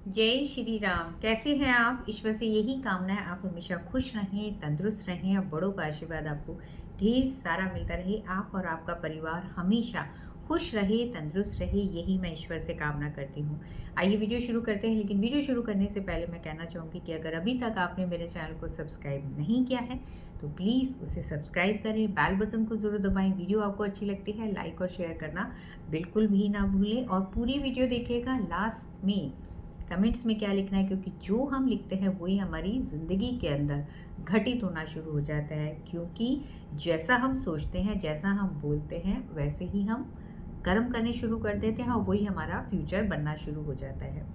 जय श्री राम। कैसे हैं आप? ईश्वर से यही कामना है आप हमेशा खुश रहें, तंदुरुस्त रहें और बड़ों का आशीर्वाद आपको ढेर सारा मिलता रहे। आप और आपका परिवार हमेशा खुश रहे, तंदुरुस्त रहे, यही मैं ईश्वर से कामना करती हूँ। आइए वीडियो शुरू करते हैं, लेकिन वीडियो शुरू करने से पहले मैं कहना चाहूँगी कि अगर अभी तक आपने मेरे चैनल को सब्सक्राइब नहीं किया है तो प्लीज़ उसे सब्सक्राइब करें, बेल बटन को ज़रूर दबाएं। वीडियो आपको अच्छी लगती है लाइक और शेयर करना बिल्कुल भी ना भूलें और पूरी वीडियो देखिएगा। लास्ट में कमेंट्स में क्या लिखना है, क्योंकि जो हम लिखते हैं वही हमारी ज़िंदगी के अंदर घटित होना शुरू हो जाता है। क्योंकि जैसा हम सोचते हैं, जैसा हम बोलते हैं, वैसे ही हम कर्म करने शुरू कर देते हैं और वही हमारा फ्यूचर बनना शुरू हो जाता है।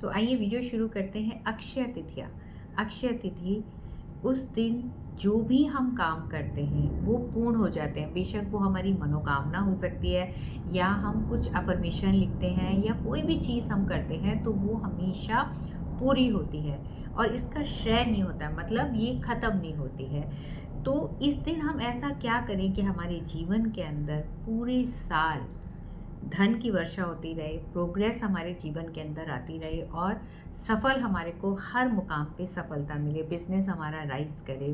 तो आइए वीडियो शुरू करते हैं। अक्षय तृतीया। अक्षय तिथि उस दिन जो भी हम काम करते हैं वो पूर्ण हो जाते हैं। बेशक वो हमारी मनोकामना हो सकती है, या हम कुछ अफर्मेशन लिखते हैं, या कोई भी चीज़ हम करते हैं तो वो हमेशा पूरी होती है और इसका श्रेय नहीं होता, मतलब ये ख़त्म नहीं होती है। तो इस दिन हम ऐसा क्या करें कि हमारे जीवन के अंदर पूरे साल धन की वर्षा होती रहे, प्रोग्रेस हमारे जीवन के अंदर आती रहे और सफल हमारे को हर मुकाम पे सफलता मिले, बिजनेस हमारा राइज करे।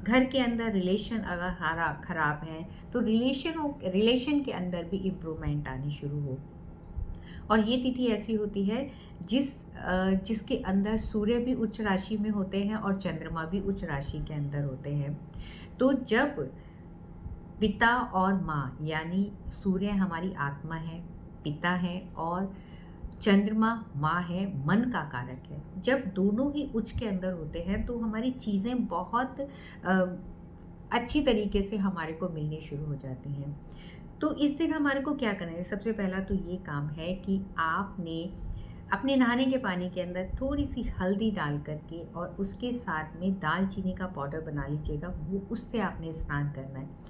घर के अंदर रिलेशन अगर हमारा खराब है तो रिलेशन के अंदर भी इम्प्रूवमेंट आनी शुरू हो। और ये तिथि ऐसी होती है जिसके अंदर सूर्य भी उच्च राशि में होते हैं और चंद्रमा भी उच्च राशि के अंदर होते हैं। तो जब पिता और माँ, यानी सूर्य हमारी आत्मा है, पिता है, और चंद्रमा माँ है, मन का कारक है। जब दोनों ही उच्च के अंदर होते हैं तो हमारी चीज़ें बहुत अच्छी तरीके से हमारे को मिलनी शुरू हो जाती हैं। तो इस दिन हमारे को क्या करना है? सबसे पहला तो ये काम है कि आपने अपने नहाने के पानी के अंदर थोड़ी सी हल्दी डाल करके और उसके साथ में दालचीनी का पाउडर बना लीजिएगा, वो उससे आपने स्नान करना है।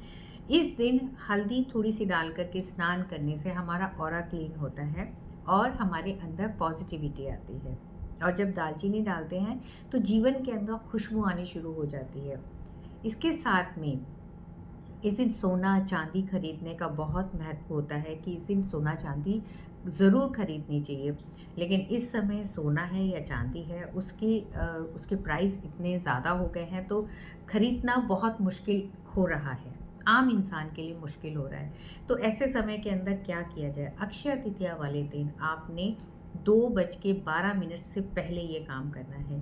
इस दिन हल्दी थोड़ी सी डाल करके स्नान करने से हमारा ऑरा क्लीन होता है और हमारे अंदर पॉजिटिविटी आती है। और जब दालचीनी डालते हैं तो जीवन के अंदर खुशबू आनी शुरू हो जाती है। इसके साथ में इस दिन सोना चांदी खरीदने का बहुत महत्व होता है कि इस दिन सोना चांदी ज़रूर खरीदनी चाहिए। लेकिन इस समय सोना है या चांदी है, उसके प्राइस इतने ज़्यादा हो गए हैं तो खरीदना बहुत मुश्किल हो रहा है, आम इंसान के लिए मुश्किल हो रहा है। तो ऐसे समय के अंदर क्या किया जाए? अक्षय तृतीया वाले दिन आपने 2:12 से पहले ये काम करना है।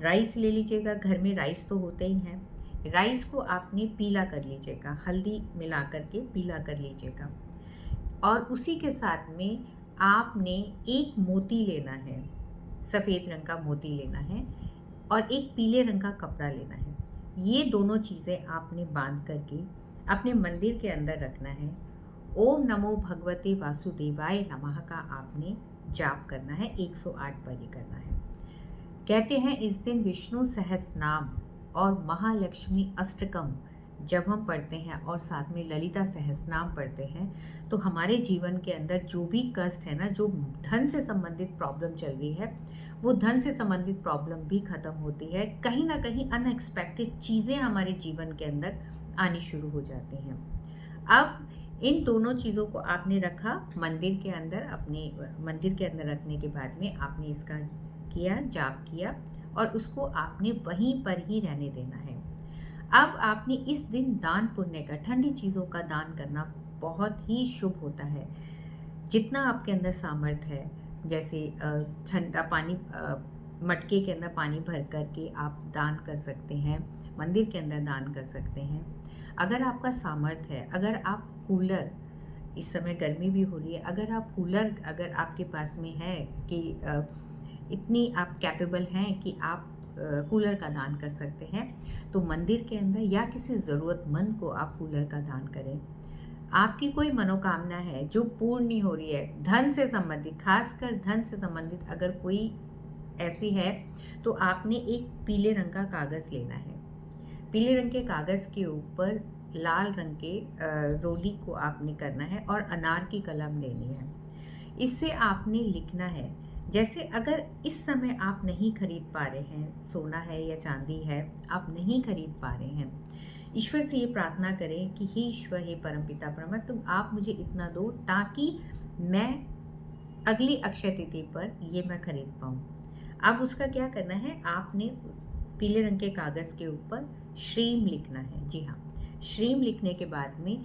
राइस ले लीजिएगा, घर में राइस तो होते ही हैं। राइस को आपने पीला कर लीजिएगा, हल्दी मिला करके पीला कर लीजिएगा। और उसी के साथ में आपने एक मोती लेना है, सफ़ेद रंग का मोती लेना है, और एक पीले रंग का कपड़ा लेना है। ये दोनों चीज़ें आपने बांध करके अपने मंदिर के अंदर रखना है। ओम नमो भगवते वासुदेवाय नमः का आपने जाप करना है, 108 बार ये करना है। कहते हैं इस दिन विष्णु सहस्रनाम और महालक्ष्मी अष्टकम जब हम पढ़ते हैं और साथ में ललिता सहस्रनाम पढ़ते हैं तो हमारे जीवन के अंदर जो भी कष्ट है ना, जो धन से संबंधित प्रॉब्लम चल रही है, वो धन से संबंधित प्रॉब्लम भी खत्म होती है। कहीं ना कहीं अनएक्सपेक्टेड चीज़ें हमारे जीवन के अंदर आनी शुरू हो जाती हैं। अब इन दोनों चीज़ों को आपने रखा मंदिर के अंदर। अपने मंदिर के अंदर रखने के बाद में आपने इसका किया, जाप किया, और उसको आपने वहीं पर ही रहने देना है। अब आपने इस दिन दान पुण्य का, ठंडी चीज़ों का दान करना बहुत ही शुभ होता है। जितना आपके अंदर सामर्थ्य है, जैसे ठंडा पानी, मटके के अंदर पानी भर कर के आप दान कर सकते हैं, मंदिर के अंदर दान कर सकते हैं। अगर आपका सामर्थ्य है, अगर आप कूलर, इस समय गर्मी भी हो रही है, अगर आप कूलर अगर आपके पास में है कि इतनी आप कैपेबल हैं कि आप कूलर का दान कर सकते हैं, तो मंदिर के अंदर या किसी ज़रूरतमंद को आप कूलर का दान करें। आपकी कोई मनोकामना है जो पूर्ण नहीं हो रही है, धन से संबंधित, खासकर धन से संबंधित अगर कोई ऐसी है, तो आपने एक पीले रंग का कागज़ लेना है। पीले रंग के कागज़ के ऊपर लाल रंग के रोली को आपने करना है और अनार की कलम लेनी है। इससे आपने लिखना है, जैसे अगर इस समय आप नहीं खरीद पा रहे हैं, सोना है या चांदी है, आप नहीं खरीद पा रहे हैं, ईश्वर से ये प्रार्थना करें कि हे ईश्वर, हे परमपिता परम, तुम आप मुझे इतना दो ताकि मैं अगली अक्षय तिथि पर ये मैं खरीद पाऊँ। अब उसका क्या करना है, आपने पीले रंग के कागज़ के ऊपर श्रीम लिखना है। जी हाँ, श्रीम लिखने के बाद में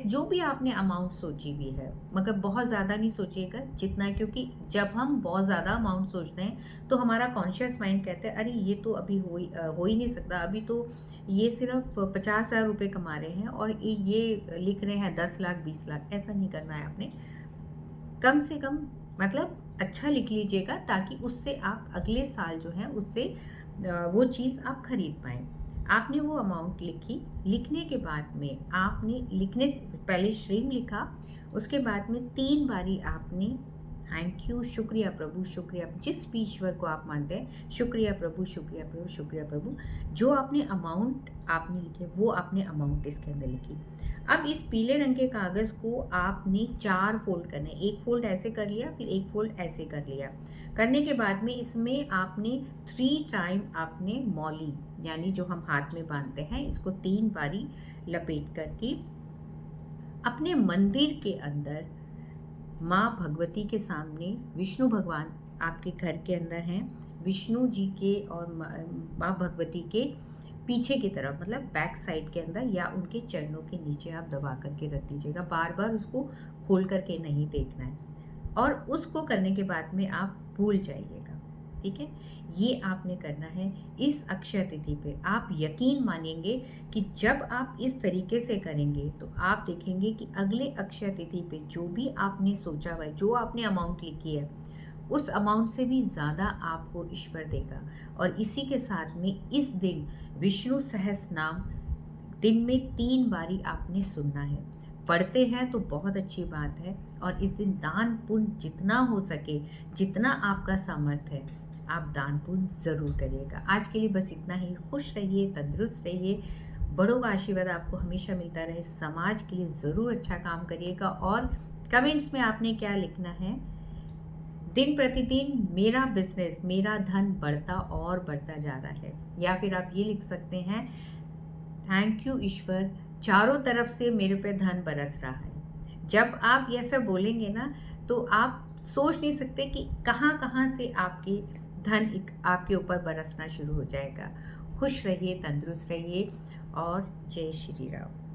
जो भी आपने अमाउंट सोची हुई है, मगर बहुत ज़्यादा नहीं सोचिएगा जितना, क्योंकि जब हम बहुत ज़्यादा अमाउंट सोचते हैं तो हमारा कॉन्शियस माइंड कहता है अरे ये तो अभी हो ही नहीं सकता, अभी तो ये सिर्फ 50,000 रुपये कमा रहे हैं और ये लिख रहे हैं 10 लाख 20 लाख। ऐसा नहीं करना है आपने। कम से कम मतलब अच्छा लिख लीजिएगा, ताकि उससे आप अगले साल जो है उससे वो चीज़ आप खरीद पाएँ। आपने वो अमाउंट लिखी, लिखने के बाद में आपने लिखने से पहले श्रीम लिखा, उसके बाद में 3 बारी आपने थैंक यू, शुक्रिया प्रभु, शुक्रिया, जिस भी ईश्वर को आप मानते हैं, शुक्रिया प्रभु, शुक्रिया प्रभु, शुक्रिया प्रभु। जो आपने अमाउंट आपने लिखे वो आपने अमाउंट इसके अंदर लिखी। अब इस पीले रंग के कागज़ को आपने 4 फ़ोल्ड करने, एक फ़ोल्ड ऐसे कर लिया, फिर एक फ़ोल्ड ऐसे कर लिया। करने के बाद में इसमें आपने 3 टाइम आपने मौली, यानी जो हम हाथ में बांधते हैं, इसको 3 बारी लपेट करके अपने मंदिर के अंदर माँ भगवती के सामने, विष्णु भगवान आपके घर के अंदर हैं, विष्णु जी के और माँ भगवती के पीछे की तरफ, मतलब बैक साइड के अंदर या उनके चरणों के नीचे आप दबा करके रख दीजिएगा। बार बार उसको खोल करके नहीं देखना है, और उसको करने के बाद में आप भूल जाइएगा। ठीक है, ये आपने करना है इस अक्षय तिथि पे। आप यकीन मानेंगे कि जब आप इस तरीके से करेंगे तो आप देखेंगे कि अगले अक्षय तिथि पे जो भी आपने सोचा हुआ है, जो आपने अमाउंट लिखी है, उस अमाउंट से भी ज़्यादा आपको ईश्वर देगा। और इसी के साथ में इस दिन विष्णु सहस्त्र नाम दिन में 3 बारी आपने सुनना है। पढ़ते हैं तो बहुत अच्छी बात है, और इस दिन दान पुण्य जितना हो सके, जितना आपका सामर्थ्य है, आप दान पुण्य ज़रूर करिएगा। आज के लिए बस इतना ही। खुश रहिए, तंदुरुस्त रहिए, बड़ों का आशीर्वाद आपको हमेशा मिलता रहे। समाज के लिए ज़रूर अच्छा काम करिएगा। और कमेंट्स में आपने क्या लिखना है, दिन प्रतिदिन मेरा बिजनेस, मेरा धन बढ़ता और बढ़ता जा रहा है। या फिर आप ये लिख सकते हैं, थैंक यू ईश्वर, चारों तरफ से मेरे पे धन बरस रहा है। जब आप ये सब बोलेंगे ना, तो आप सोच नहीं सकते कि कहाँ कहाँ से आपकी धन आपके ऊपर बरसना शुरू हो जाएगा। खुश रहिए, तंदुरुस्त रहिए, और जय श्री राम।